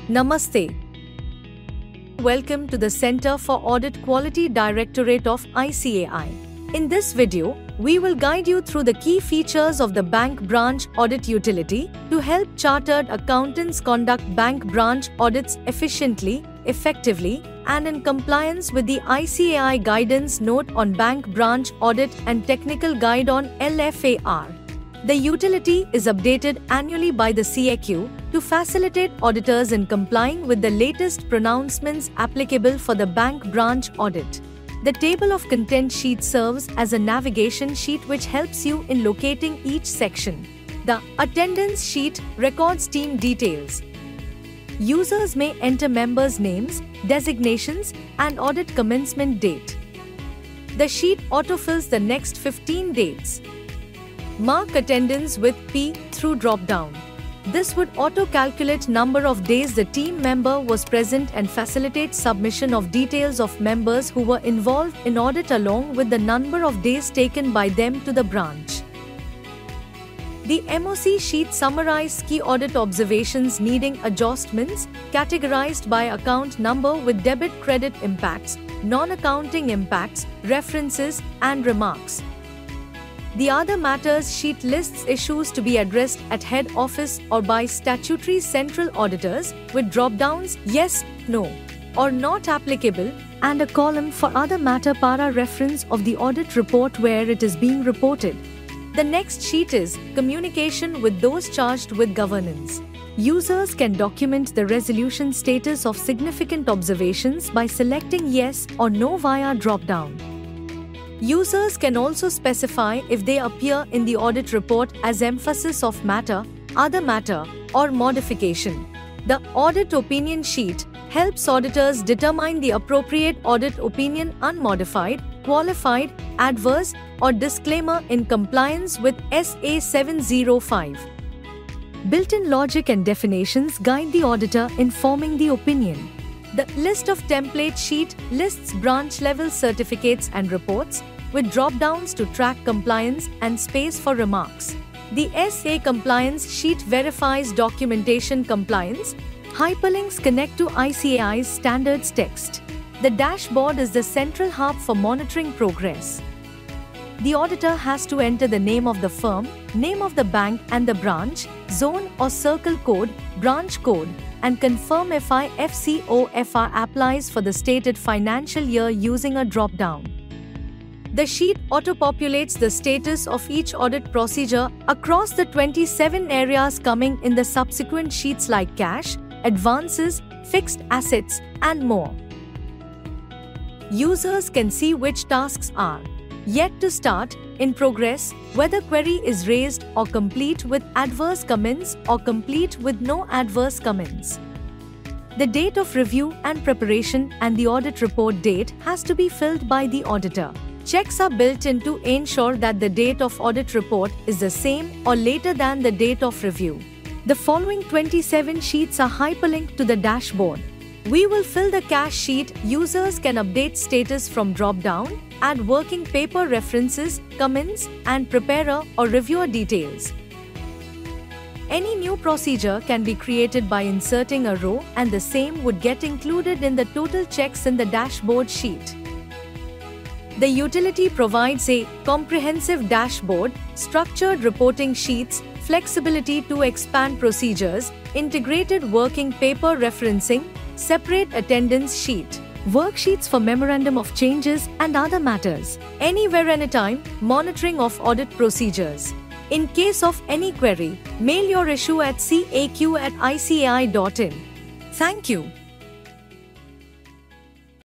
Namaste. Welcome to the Center for Audit Quality Directorate of ICAI. In this video, we will guide you through the key features of the bank branch audit utility to help chartered accountants conduct bank branch audits efficiently, effectively, and in compliance with the ICAI Guidance Note on Bank Branch Audit and Technical Guide on LFAR. The utility is updated annually by the CAQ to facilitate auditors in complying with the latest pronouncements applicable for the bank branch audit. The table of content sheet serves as a navigation sheet which helps you in locating each section. The attendance sheet records team details. Users may enter members' names, designations, and audit commencement date. The sheet autofills the next 15 dates. Mark attendance with P through drop-down. This would auto-calculate number of days the team member was present and facilitate submission of details of members who were involved in audit along with the number of days taken by them to the branch. The MOC sheet summarizes key audit observations needing adjustments, categorized by account number with debit-credit impacts, non-accounting impacts, references, and remarks. The Other Matters sheet lists issues to be addressed at head office or by statutory central auditors with drop-downs yes, no, or not applicable, and a column for other matter para reference of the audit report where it is being reported. The next sheet is Communication with those charged with governance. Users can document the resolution status of significant observations by selecting yes or no via drop-down. Users can also specify if they appear in the audit report as emphasis of matter, other matter, or modification. The Audit Opinion sheet helps auditors determine the appropriate audit opinion unmodified, qualified, adverse, or disclaimer in compliance with SA 705. Built-in logic and definitions guide the auditor in forming the opinion. The List of Template sheet lists branch-level certificates and reports, with drop-downs to track compliance and space for remarks. The SA Compliance sheet verifies documentation compliance. Hyperlinks connect to ICAI's standards text. The dashboard is the central hub for monitoring progress. The auditor has to enter the name of the firm, name of the bank and the branch, zone or circle code, branch code, and confirm if IFCOFR applies for the stated financial year using a drop-down. The sheet auto-populates the status of each audit procedure across the 27 areas coming in the subsequent sheets like cash, advances, fixed assets, and more. Users can see which tasks are yet to start, in progress, whether query is raised or complete with adverse comments or complete with no adverse comments. The date of review and preparation and the audit report date has to be filled by the auditor. Checks are built in to ensure that the date of audit report is the same or later than the date of review. The following 27 sheets are hyperlinked to the dashboard. We will fill the cash sheet. Users can update status from drop-down, add working paper references, comments, and preparer or reviewer details. Any new procedure can be created by inserting a row, and the same would get included in the total checks in the dashboard sheet. The utility provides a comprehensive dashboard, structured reporting sheets, flexibility to expand procedures, integrated working paper referencing, separate attendance sheet, worksheets for memorandum of changes and other matters, anywhere anytime, monitoring of audit procedures. In case of any query, mail your issue at caq@icai.in. Thank you.